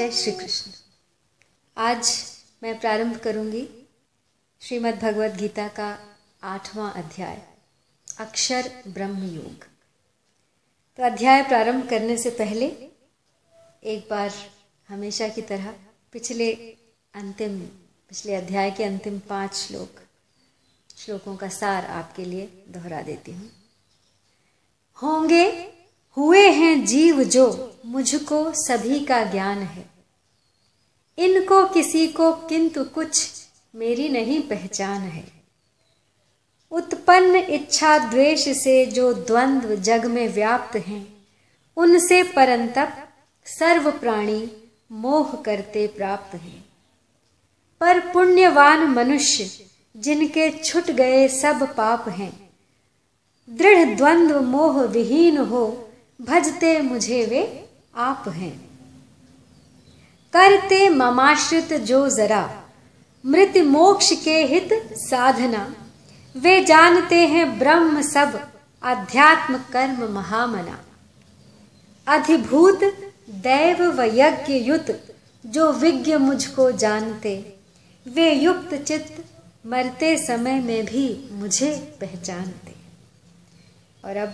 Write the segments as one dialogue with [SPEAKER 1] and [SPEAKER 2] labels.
[SPEAKER 1] जय श्री कृष्ण। आज मैं प्रारंभ करूंगी श्रीमद् भगवद गीता का 8वां अध्याय अक्षर ब्रह्म योग। तो अध्याय प्रारंभ करने से पहले एक बार हमेशा की तरह पिछले अध्याय के अंतिम 5 श्लोकों का सार आपके लिए दोहरा देती हूँ। हुए हैं जीव जो मुझको सभी का ज्ञान है, इनको किसी को किंतु कुछ मेरी नहीं पहचान है। उत्पन्न इच्छा द्वेष से जो द्वंद्व जग में व्याप्त हैं, उनसे परंतप सर्व प्राणी मोह करते प्राप्त हैं। पर पुण्यवान मनुष्य जिनके छुट गए सब पाप हैं, दृढ़ द्वंद्व मोह विहीन हो भजते मुझे वे आप हैं। करते ममाश्रित जो जरा मृत्यु मोक्ष के हित साधना, वे जानते हैं ब्रह्म सब अध्यात्म कर्म महामना। अधिभूत दैव व यज्ञ युत जो विज्ञ मुझको जानते, वे युक्त चित्त मरते समय में भी मुझे पहचानते। और अब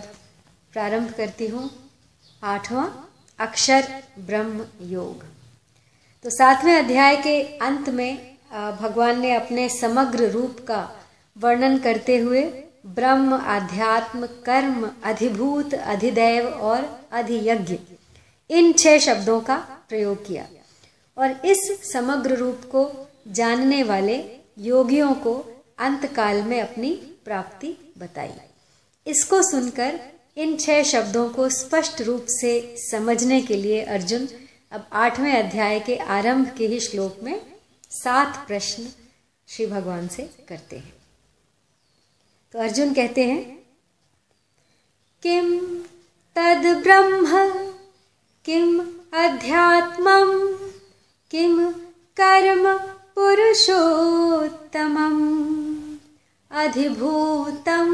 [SPEAKER 1] प्रारंभ करती हूँ 8वां अक्षर ब्रह्म योग। तो 7वें अध्याय के अंत में भगवान ने अपने समग्र रूप का वर्णन करते हुए ब्रह्म, आध्यात्म, कर्म, अधिभूत, अधिदैव और अधियज्ञ इन 6 शब्दों का प्रयोग किया। और इस समग्र रूप को जानने वाले योगियों को अंतकाल में अपनी प्राप्ति बताई। इसको सुनकर इन 6 शब्दों को स्पष्ट रूप से समझने के लिए अर्जुन अब 8वें अध्याय के आरंभ के ही श्लोक में 7 प्रश्न श्री भगवान से करते हैं। तो अर्जुन कहते हैं, किम तद ब्रह्म किम अध्यात्मम किम कर्म पुरुषोत्तमम अधिभूतं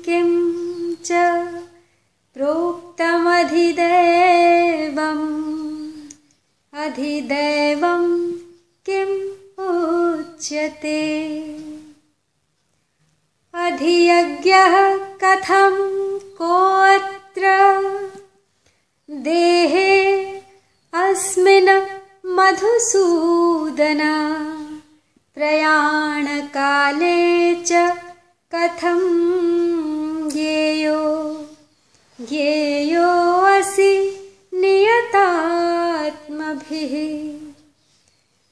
[SPEAKER 1] किं च प्रोक्तम् अधिदैवं किम् उच्यते। अधियज्ञः कथं कोऽत्र देहे अस्मिन् मधुसूदन, प्रयाण काले च कथं ज्ञेयो असि नियतात्मभिः।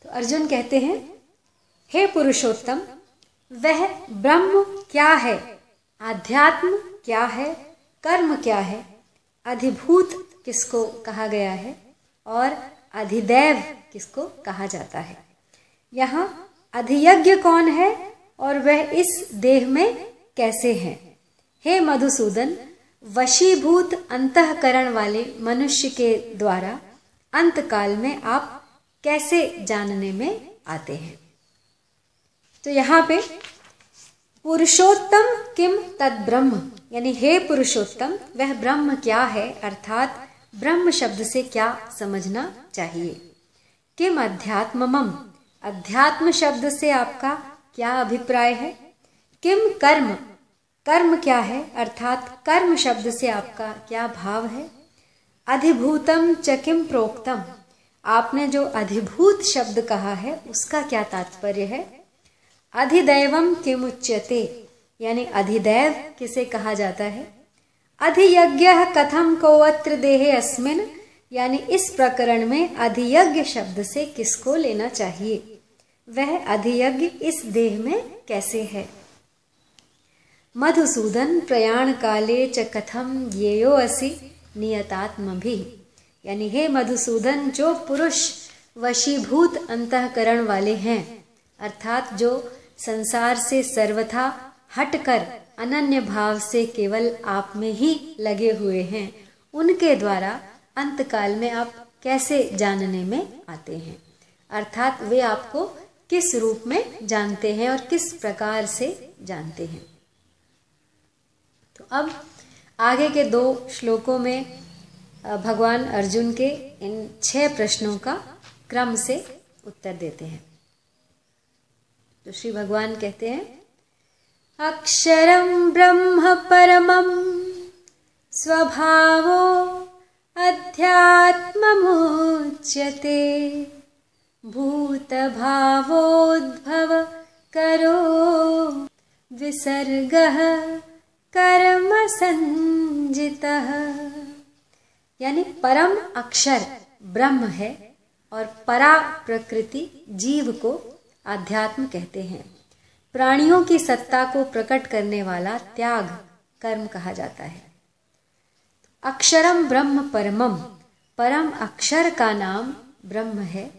[SPEAKER 1] तो अर्जुन कहते हैं, हे पुरुषोत्तम, वह ब्रह्म क्या है, आध्यात्म क्या है, कर्म क्या है, अधिभूत किसको कहा गया है और अधिदैव किसको कहा जाता है। यहाँ अधियज्ञ कौन है और वह इस देह में कैसे है। हे मधुसूदन, वशीभूत अंतःकरण वाले मनुष्य के द्वारा अंतकाल में आप कैसे जानने में आते हैं। तो यहाँ पे पुरुषोत्तम किम तद ब्रह्म, यानी हे पुरुषोत्तम वह ब्रह्म क्या है, अर्थात ब्रह्म शब्द से क्या समझना चाहिए। किम अध्यात्मम, अध्यात्म शब्द से आपका क्या अभिप्राय है। किम कर्म, कर्म क्या है, अर्थात कर्म शब्द से आपका क्या भाव है। अधिभूतम च किम प्रोक्तम, आपने जो अधिभूत शब्द कहा है उसका क्या तात्पर्य है। अधिदैवम किम उच्यते, यानी अधिदैव किसे कहा जाता है। अधियज्ञः कथम कोऽत्र देहे अस्मिन्, यानी इस प्रकरण में अधियज्ञ शब्द से किसको लेना चाहिए, वह अधियज्ञ इस देह में कैसे है। मधुसूदन प्रयाण काले च कथम ज्ञेयो असि नियतात्मभिः, यानी हे मधुसूदन, जो पुरुष वशीभूत अंतःकरण वाले हैं, अर्थात जो संसार से सर्वथा हटकर अनन्य भाव से केवल आप में ही लगे हुए हैं, उनके द्वारा अंतकाल में आप कैसे जानने में आते हैं, अर्थात वे आपको किस रूप में जानते हैं और किस प्रकार से जानते हैं। तो अब आगे के 2 श्लोकों में भगवान अर्जुन के इन 6 प्रश्नों का क्रम से उत्तर देते हैं। तो श्री भगवान कहते हैं, अक्षरं ब्रह्म परमं स्वभावो अध्यात्ममुच्यते भूतभावोद्भव करो विसर्गः कर्म संजितः। यानी परम अक्षर ब्रह्म है और परा प्रकृति जीव को आध्यात्म कहते हैं। प्राणियों की सत्ता को प्रकट करने वाला त्याग कर्म कहा जाता है। अक्षरम ब्रह्म परमम, परम अक्षर का नाम ब्रह्म है।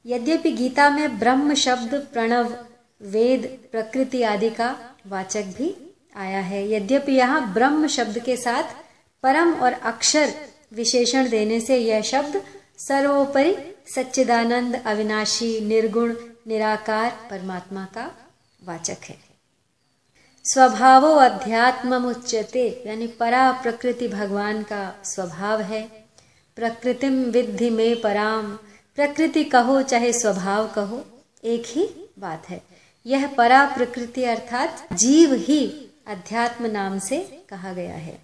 [SPEAKER 1] यद्यपि गीता में ब्रह्म शब्द प्रणव, वेद, प्रकृति आदि का वाचक भी आया है, यद्यपि यहाँ ब्रह्म शब्द के साथ परम और अक्षर विशेषण देने से यह शब्द सर्वोपरि सच्चिदानंद, अविनाशी, निर्गुण, निराकार परमात्मा का वाचक है। स्वभावो अध्यात्ममुच्यते, यानी परा प्रकृति भगवान का स्वभाव है। प्रकृतिम विद्धि में पराम, प्रकृति कहो चाहे स्वभाव कहो, एक ही बात है। यह परा प्रकृति अर्थात जीव ही अध्यात्म नाम से कहा गया है।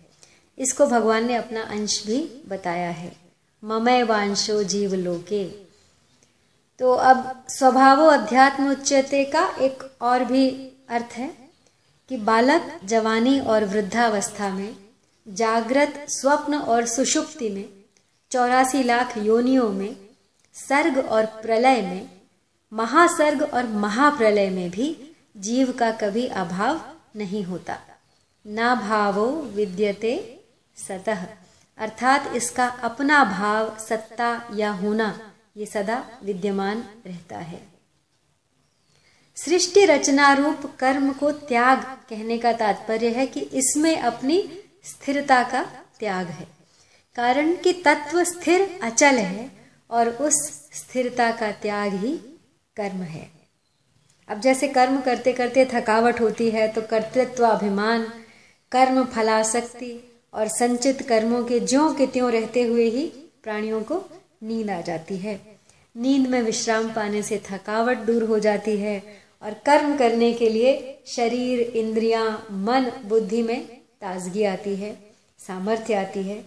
[SPEAKER 1] इसको भगवान ने अपना अंश भी बताया है, ममय वांशो जीव लोके। तो अब स्वभावो अध्यात्म उच्यते का एक और भी अर्थ है कि बालक जवानी और वृद्धावस्था में, जागृत, स्वप्न और सुषुप्ति में, 84 लाख योनियों में, सर्ग और प्रलय में, महासर्ग और महाप्रलय में भी जीव का कभी अभाव नहीं होता। ना भावो विद्यते सतः, अर्थात इसका अपना भाव, सत्ता या होना ये सदा विद्यमान रहता है। सृष्टि रचना रूप कर्म को त्याग कहने का तात्पर्य है कि इसमें अपनी स्थिरता का त्याग है। कारण कि तत्व स्थिर अचल है और उस स्थिरता का त्याग ही कर्म है। अब जैसे कर्म करते करते थकावट होती है तो कर्तृत्व अभिमान, कर्म फलासक्ति और संचित कर्मों के ज्यों के त्यों रहते हुए ही प्राणियों को नींद आ जाती है। नींद में विश्राम पाने से थकावट दूर हो जाती है और कर्म करने के लिए शरीर, इंद्रियां, मन, बुद्धि में ताजगी आती है, सामर्थ्य आती है।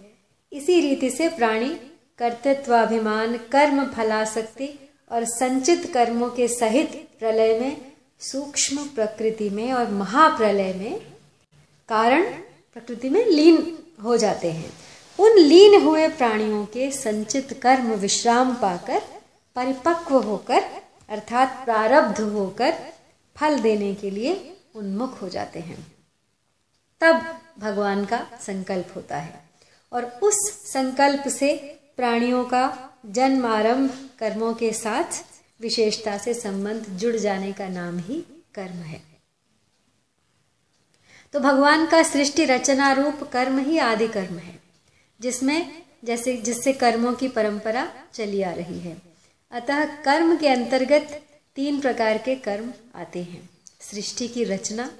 [SPEAKER 1] इसी रीति से प्राणी कर्तृत्वाभिमान, कर्म फलासक्ति और संचित कर्मों के सहित प्रलय में, सूक्ष्म प्रकृति में और महाप्रलय में कारण प्रकृति में लीन हो जाते हैं। उन लीन हुए प्राणियों के संचित कर्म विश्राम पाकर परिपक्व होकर अर्थात प्रारब्ध होकर फल देने के लिए उन्मुख हो जाते हैं। तब भगवान का संकल्प होता है और उस संकल्प से प्राणियों का जन्म आरंभ कर्मों के साथ विशेषता से संबंध जुड़ जाने का नाम ही कर्म है। तो भगवान का सृष्टि रचना रूप कर्म ही आदि कर्म है, जिससे कर्मों की परंपरा चली आ रही है। अतः कर्म के अंतर्गत 3 प्रकार के कर्म आते हैं। सृष्टि की रचना,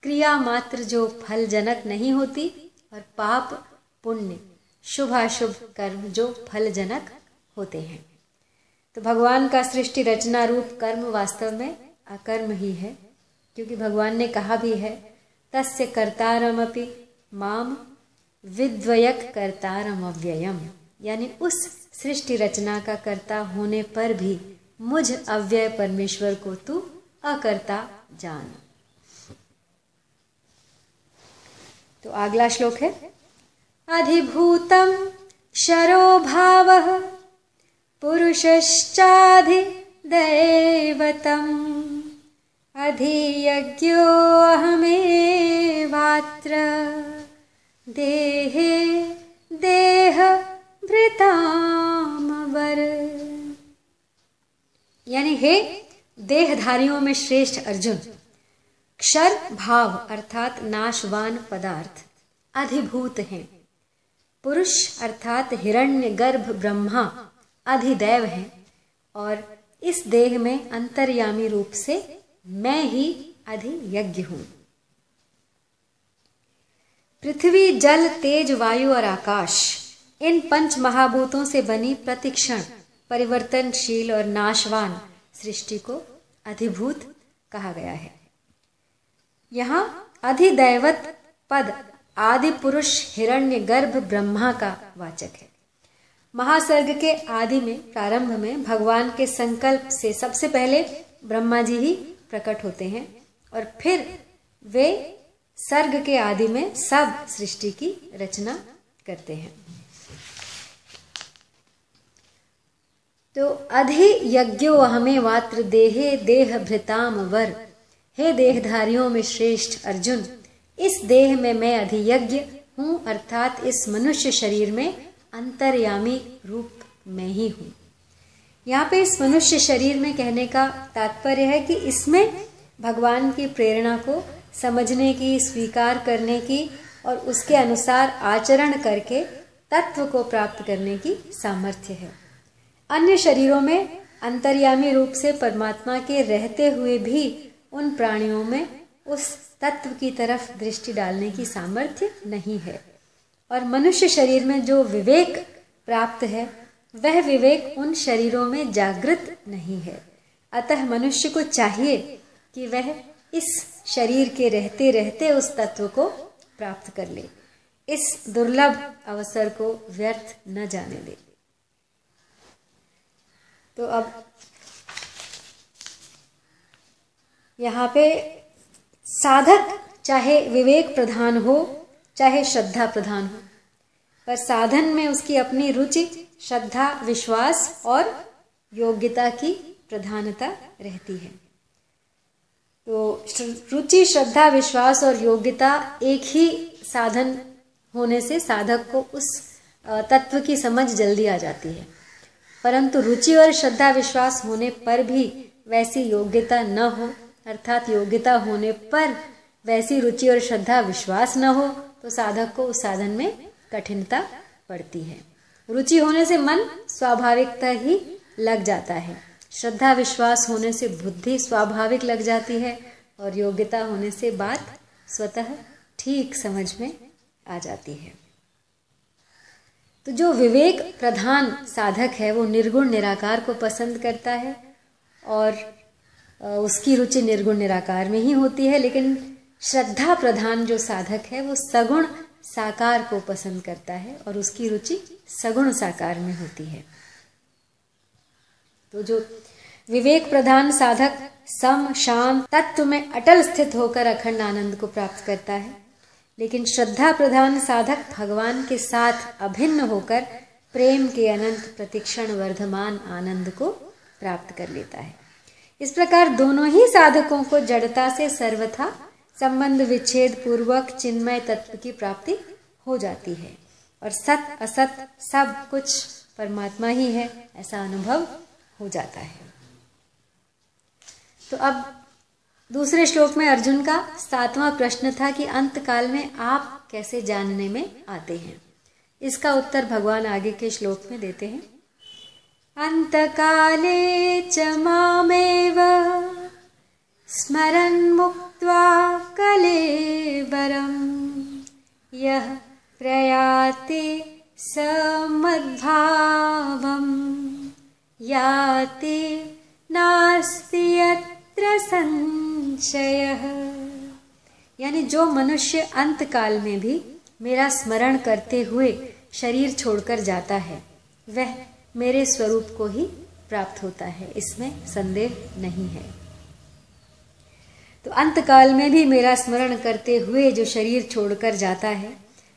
[SPEAKER 1] क्रिया मात्र जो फल जनक नहीं होती, और पाप पुण्य, शुभ अशुभ कर्म जो फल जनक होते हैं। तो भगवान का सृष्टि रचना रूप कर्म वास्तव में अकर्म ही है, क्योंकि भगवान ने कहा भी है, तस्य कर्तारमपि माम विद्वयक कर्तारम अव्ययम, यानी उस सृष्टि रचना का कर्ता होने पर भी मुझ अव्यय परमेश्वर को तू अकर्ता जान। तो अगला श्लोक है, अधिभूतम क्षरो भावः पुरुषश्चाधि दैवतम अधियज्ञो अहमेवात्र देहे देह भृतामवर। यानी हे देहधारियों में श्रेष्ठ अर्जुन, क्षर भाव अर्थात नाशवान पदार्थ अधिभूत हैं। पुरुष अर्थात हिरण्य गर्भ ब्रह्मा अधिदैव हैं और इस देह में अंतर्यामी रूप से मैं ही अधियज्ञ हूं। पृथ्वी, जल, तेज, वायु और आकाश, इन 5 महाभूतों से बनी प्रतिक्षण परिवर्तनशील और नाशवान सृष्टि को अधिभूत कहा गया है। यहाँ अधिदैवत पद आदि पुरुष हिरण्यगर्भ ब्रह्मा का वाचक है। महासर्ग के आदि में, प्रारंभ में भगवान के संकल्प से सबसे पहले ब्रह्मा जी ही प्रकट होते हैं और फिर वे सर्ग के आदि में सब सृष्टि की रचना करते हैं। तो अधि यज्ञो अहमे वात्र देहे देह भृताम वर। हे देहधारियों में श्रेष्ठ अर्जुन, इस देह में मैं अधियज्ञ हूँ, अर्थात इस मनुष्य शरीर में अंतर्यामी रूप में ही हूँ। यहाँ पे इस मनुष्य शरीर में कहने का तात्पर्य है कि इसमें भगवान की प्रेरणा को समझने की, स्वीकार करने की और उसके अनुसार आचरण करके तत्व को प्राप्त करने की सामर्थ्य है। अन्य शरीरों में अंतर्यामी रूप से परमात्मा के रहते हुए भी उन प्राणियों में उस तत्व की तरफ दृष्टि डालने की सामर्थ्य नहीं है। और मनुष्य शरीर में जो विवेक प्राप्त है वह विवेक उन शरीरों में जागृत नहीं है। अतः मनुष्य को चाहिए कि वह इस शरीर के रहते रहते उस तत्व को प्राप्त कर ले, इस दुर्लभ अवसर को व्यर्थ न जाने दे। तो अब यहाँ पे साधक चाहे विवेक प्रधान हो चाहे श्रद्धा प्रधान हो, पर साधन में उसकी अपनी रुचि, श्रद्धा, विश्वास और योग्यता की प्रधानता रहती है। तो रुचि, श्रद्धा, विश्वास और योग्यता एक ही साधन होने से साधक को उस तत्व की समझ जल्दी आ जाती है। परंतु रुचि और श्रद्धा विश्वास होने पर भी वैसी योग्यता न हो, अर्थात योग्यता होने पर वैसी रुचि और श्रद्धा विश्वास न हो, तो साधक को उस साधन में कठिनता पड़ती है। रुचि होने से मन स्वाभाविकता ही लग जाता है, श्रद्धा विश्वास होने से बुद्धि स्वाभाविक लग जाती है और योग्यता होने से बात स्वतः ठीक समझ में आ जाती है। तो जो विवेक प्रधान साधक है वो निर्गुण निराकार को पसंद करता है और उसकी रुचि निर्गुण निराकार में ही होती है। लेकिन श्रद्धा प्रधान जो साधक है वो सगुण साकार को पसंद करता है और उसकी रुचि सगुण साकार में होती है। तो जो विवेक प्रधान साधक सम शांत तत्व में अटल स्थित होकर अखंड आनंद को प्राप्त करता है, लेकिन श्रद्धा प्रधान साधक भगवान के साथ अभिन्न होकर प्रेम के अनंत प्रतिक्षण वर्धमान आनंद को प्राप्त कर लेता है। इस प्रकार दोनों ही साधकों को जड़ता से सर्वथा संबंध विच्छेद पूर्वक चिन्मय तत्व की प्राप्ति हो जाती है और सत असत सब कुछ परमात्मा ही है ऐसा अनुभव हो जाता है। तो अब दूसरे श्लोक में अर्जुन का 7वां प्रश्न था कि अंत काल में आप कैसे जानने में आते हैं। इसका उत्तर भगवान आगे के श्लोक में देते हैं। अंत काले च मामेव स्मरन् मुक्त्वा कलेवरं यः प्रयाति स मद्भावं याति नास्ति यत्र संशयः। यानी जो मनुष्य अंत काल में भी मेरा स्मरण करते हुए शरीर छोड़कर जाता है वह मेरे स्वरूप को ही प्राप्त होता है, इसमें संदेह नहीं है। तो अंत काल में भी मेरा स्मरण करते हुए जो शरीर छोड़कर जाता है,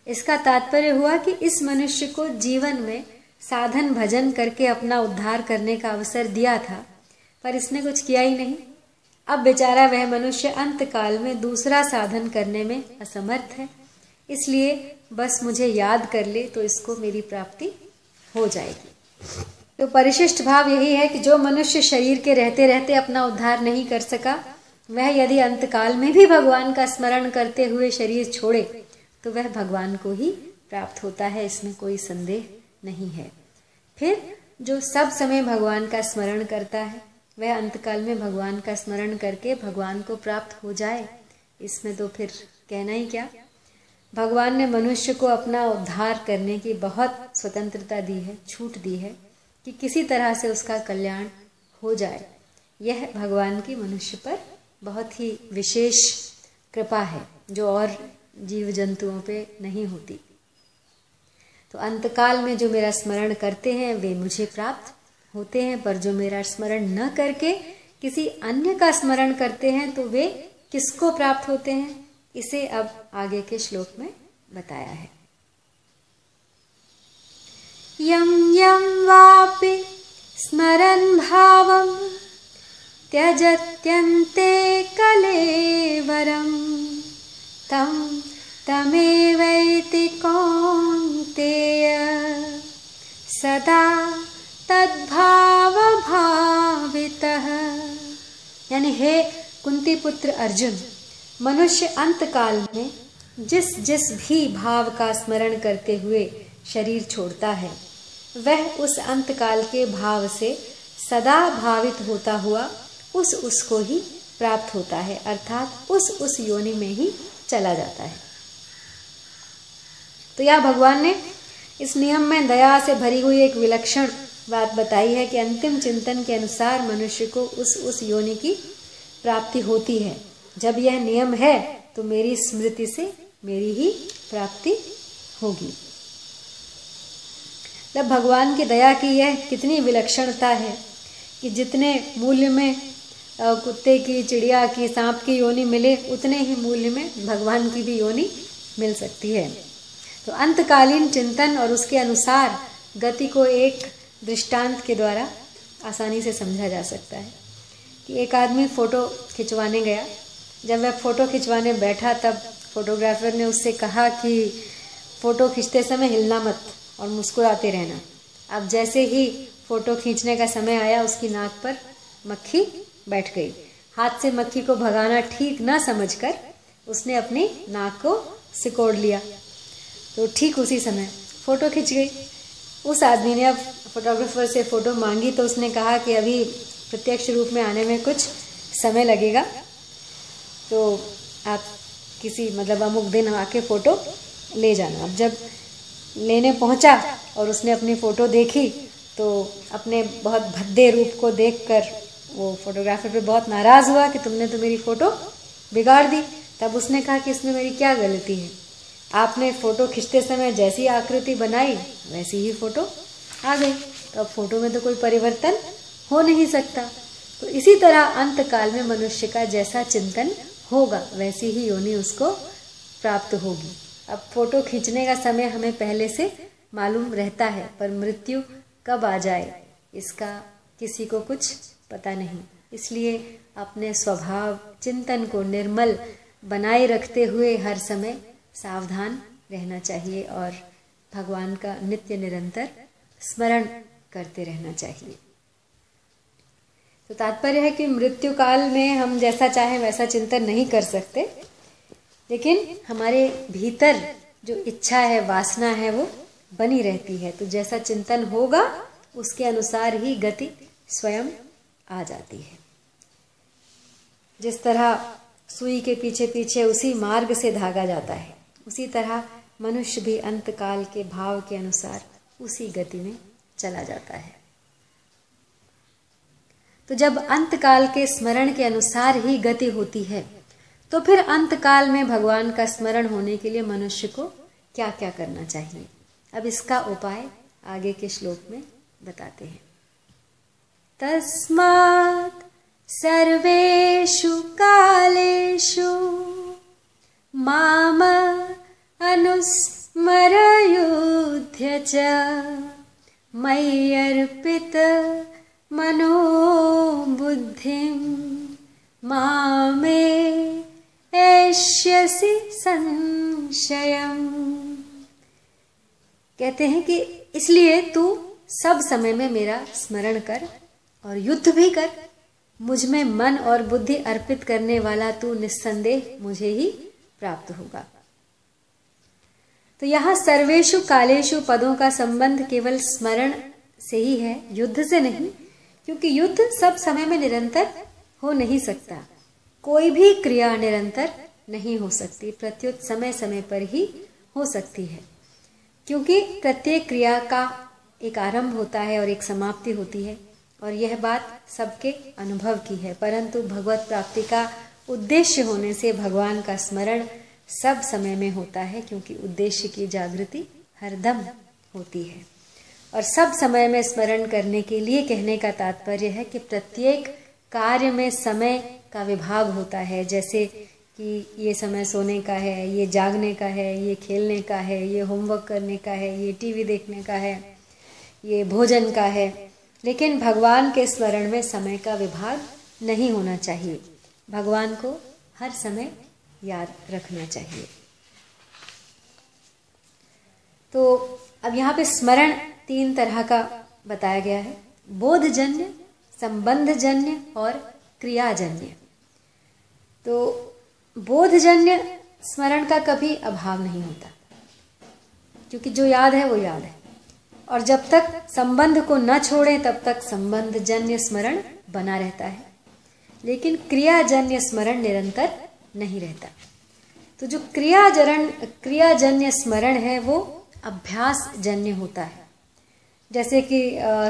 [SPEAKER 1] इसका तात्पर्य हुआ कि इस मनुष्य को जीवन में साधन भजन करके अपना उद्धार करने का अवसर दिया था, पर इसने कुछ किया ही नहीं। अब बेचारा वह मनुष्य अंत काल में दूसरा साधन करने में असमर्थ है, इसलिए बस मुझे याद कर ले तो इसको मेरी प्राप्ति हो जाएगी। तो परिशिष्ट भाव यही है कि जो मनुष्य शरीर के रहते रहते अपना उद्धार नहीं कर सका, वह यदि अंतकाल में भी भगवान का स्मरण करते हुए शरीर छोड़े तो वह भगवान को ही प्राप्त होता है, इसमें कोई संदेह नहीं है। फिर जो सब समय भगवान का स्मरण करता है वह अंतकाल में भगवान का स्मरण करके भगवान को प्राप्त हो जाए, इसमें तो फिर कहना ही क्या। भगवान ने मनुष्य को अपना उद्धार करने की बहुत स्वतंत्रता दी है, छूट दी है, कि किसी तरह से उसका कल्याण हो जाए। यह भगवान की मनुष्य पर बहुत ही विशेष कृपा है जो और जीव जंतुओं पे नहीं होती। तो अंतकाल में जो मेरा स्मरण करते हैं वे मुझे प्राप्त होते हैं, पर जो मेरा स्मरण न करके किसी अन्य का स्मरण करते हैं तो वे किसको प्राप्त होते हैं, इसे अब आगे के श्लोक में बताया है। यं यं वापि स्मरन् भावं त्यजत्यन्ते कलेवरं तं तमेवैति कौन्तेय सदा तद्भाव भावितः। यानी हे कुंती पुत्र अर्जुन, मनुष्य अंतकाल में जिस जिस भी भाव का स्मरण करते हुए शरीर छोड़ता है वह उस अंतकाल के भाव से सदा भावित होता हुआ उसको ही प्राप्त होता है, अर्थात उस योनि में ही चला जाता है। तो यह भगवान ने इस नियम में दया से भरी हुई एक विलक्षण बात बताई है कि अंतिम चिंतन के अनुसार मनुष्य को उस योनि की प्राप्ति होती है। जब यह नियम है तो मेरी स्मृति से मेरी ही प्राप्ति होगी। तब भगवान की दया की यह कितनी विलक्षणता है कि जितने मूल्य में कुत्ते की, चिड़िया की, सांप की योनि मिले उतने ही मूल्य में भगवान की भी योनि मिल सकती है। तो अंतकालीन चिंतन और उसके अनुसार गति को एक दृष्टांत के द्वारा आसानी से समझा जा सकता है कि एक आदमी फ़ोटो खिंचवाने गया। जब वह फ़ोटो खिंचवाने बैठा तब फोटोग्राफर ने उससे कहा कि फ़ोटो खींचते समय हिलना मत और मुस्कुराते रहना। अब जैसे ही फ़ोटो खींचने का समय आया उसकी नाक पर मक्खी बैठ गई। हाथ से मक्खी को भगाना ठीक ना समझकर उसने अपनी नाक को सिकोड़ लिया। तो ठीक उसी समय फ़ोटो खिंच गई। उस आदमी ने अब फोटोग्राफर से फ़ोटो मांगी तो उसने कहा कि अभी प्रत्यक्ष रूप में आने में कुछ समय लगेगा, तो आप किसी अमुक दिन आके फ़ोटो ले जाना। अब जब लेने पहुंचा और उसने अपनी फ़ोटो देखी तो अपने बहुत भद्दे रूप को देखकर वो फोटोग्राफर पे बहुत नाराज़ हुआ कि तुमने तो मेरी फ़ोटो बिगाड़ दी। तब उसने कहा कि इसमें मेरी क्या गलती है, आपने फ़ोटो खींचते समय जैसी आकृति बनाई वैसी ही फ़ोटो आ गई, तो अब फ़ोटो में तो कोई परिवर्तन हो नहीं सकता। तो इसी तरह अंतकाल में मनुष्य का जैसा चिंतन होगा वैसी ही योनि उसको प्राप्त होगी। अब फ़ोटो खींचने का समय हमें पहले से मालूम रहता है, पर मृत्यु कब आ जाए इसका किसी को कुछ पता नहीं। इसलिए अपने स्वभाव चिंतन को निर्मल बनाए रखते हुए हर समय सावधान रहना चाहिए और भगवान का नित्य निरंतर स्मरण करते रहना चाहिए। तो तात्पर्य है कि मृत्यु काल में हम जैसा चाहे वैसा चिंतन नहीं कर सकते, लेकिन हमारे भीतर जो इच्छा है, वासना है, वो बनी रहती है। तो जैसा चिंतन होगा उसके अनुसार ही गति स्वयं आ जाती है। जिस तरह सुई के पीछे पीछे उसी मार्ग से धागा जाता है, उसी तरह मनुष्य भी अंतकाल के भाव के अनुसार उसी गति में चला जाता है। तो जब अंतकाल के स्मरण के अनुसार ही गति होती है तो फिर अंतकाल में भगवान का स्मरण होने के लिए मनुष्य को क्या क्या करना चाहिए, अब इसका उपाय आगे के श्लोक में बताते हैं। तस्मात् सर्वेषु कालेषु माम अनुस्मर युध्य च मयि अर्पित मनो बुद्धिं मामे एष्यसि संशयम्। कहते हैं कि इसलिए तू सब समय में मेरा स्मरण कर और युद्ध भी कर। मुझ में मन और बुद्धि अर्पित करने वाला तू निस्संदेह मुझे ही प्राप्त होगा। तो यहाँ सर्वेषु कालेषु पदों का संबंध केवल स्मरण से ही है, युद्ध से नहीं, क्योंकि युद्ध सब समय में निरंतर हो नहीं सकता। कोई भी क्रिया निरंतर नहीं हो सकती, प्रत्युत समय समय पर ही हो सकती है, क्योंकि प्रत्येक क्रिया का एक आरंभ होता है और एक समाप्ति होती है, और यह बात सबके अनुभव की है। परंतु भगवत प्राप्ति का उद्देश्य होने से भगवान का स्मरण सब समय में होता है, क्योंकि उद्देश्य की जागृति हरदम होती है। और सब समय में स्मरण करने के लिए कहने का तात्पर्य है कि प्रत्येक कार्य में समय का विभाग होता है। जैसे कि ये समय सोने का है, ये जागने का है, ये खेलने का है, ये होमवर्क करने का है, ये टीवी देखने का है, ये भोजन का है। लेकिन भगवान के स्मरण में समय का विभाग नहीं होना चाहिए। भगवान को हर समय याद रखना चाहिए। तो अब यहाँ पे स्मरण 3 तरह का बताया गया है: बोधजन्य, संबंधजन्य और क्रियाजन्य। तो बोधजन्य स्मरण का कभी अभाव नहीं होता, क्योंकि जो याद है वो याद है, और जब तक संबंध को न छोड़ें तब तक संबंधजन्य स्मरण बना रहता है। लेकिन क्रियाजन्य स्मरण निरंतर नहीं रहता। तो जो क्रियाजन्य स्मरण है वो अभ्यास जन्य होता है। जैसे कि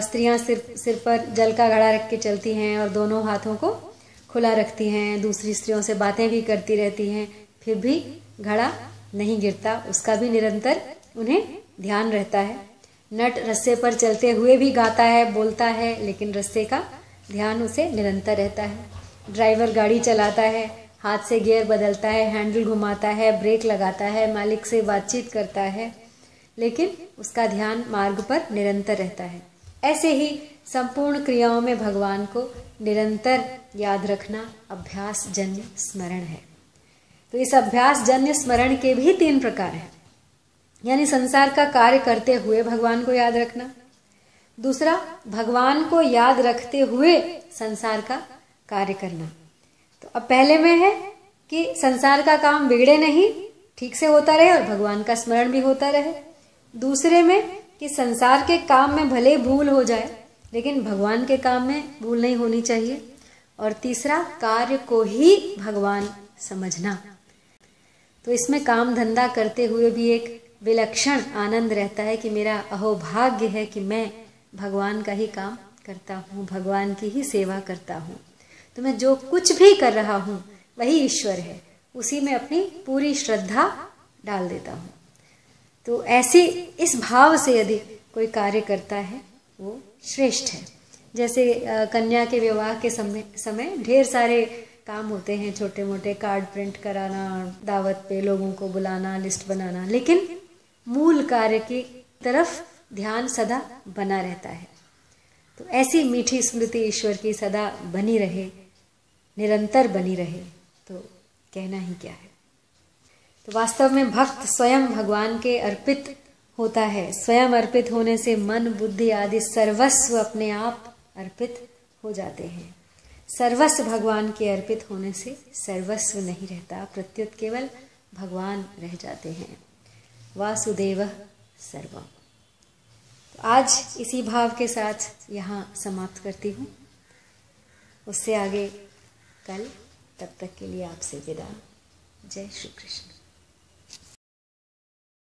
[SPEAKER 1] स्त्रियां सिर पर जल का घड़ा रख के चलती हैं और दोनों हाथों को खुला रखती हैं, दूसरी स्त्रियों से बातें भी करती रहती हैं, फिर भी घड़ा नहीं गिरता, उसका भी निरंतर उन्हें ध्यान रहता है। नट रस्से पर चलते हुए भी गाता है, बोलता है, लेकिन रस्से का ध्यान उसे निरंतर रहता है। ड्राइवर गाड़ी चलाता है, हाथ से गियर बदलता है, हैंडल घुमाता है, ब्रेक लगाता है, मालिक से बातचीत करता है, लेकिन उसका ध्यान मार्ग पर निरंतर रहता है। ऐसे ही संपूर्ण क्रियाओं में भगवान को निरंतर याद रखना अभ्यास जन्य स्मरण है। तो इस अभ्यास जन्य स्मरण के भी 3 प्रकार हैं। यानी संसार का कार्य करते हुए भगवान को याद रखना, दूसरा भगवान को याद रखते हुए संसार का कार्य करना। तो अब पहले में है कि संसार का काम बिगड़े नहीं, ठीक से होता रहे और भगवान का स्मरण भी होता रहे। दूसरे में कि संसार के काम में भले भूल हो जाए, लेकिन भगवान के काम में भूल नहीं होनी चाहिए। और तीसरा, कार्य को ही भगवान समझना। तो इसमें काम धंधा करते हुए भी एक विलक्षण आनंद रहता है कि मेरा अहोभाग्य है कि मैं भगवान का ही काम करता हूँ, भगवान की ही सेवा करता हूँ। तो मैं जो कुछ भी कर रहा हूँ वही ईश्वर है, उसी में अपनी पूरी श्रद्धा डाल देता हूँ। तो ऐसी इस भाव से यदि कोई कार्य करता है वो श्रेष्ठ है। जैसे कन्या के विवाह के समय ढेर सारे काम होते हैं, छोटे मोटे कार्ड प्रिंट कराना, दावत पे लोगों को बुलाना, लिस्ट बनाना, लेकिन मूल कार्य की तरफ ध्यान सदा बना रहता है। तो ऐसी मीठी स्मृति ईश्वर की सदा बनी रहे, निरंतर बनी रहे, तो कहना ही क्या है। तो वास्तव में भक्त स्वयं भगवान के अर्पित होता है। स्वयं अर्पित होने से मन, बुद्धि आदि सर्वस्व अपने आप अर्पित हो जाते हैं। सर्वस्व भगवान के अर्पित होने से सर्वस्व नहीं रहता, प्रत्युत केवल भगवान रह जाते हैं। वासुदेव सर्वम। तो आज इसी भाव के साथ यहाँ समाप्त करती हूँ। उससे आगे कल, तब तक के लिए आपसे विदा। जय श्री कृष्ण।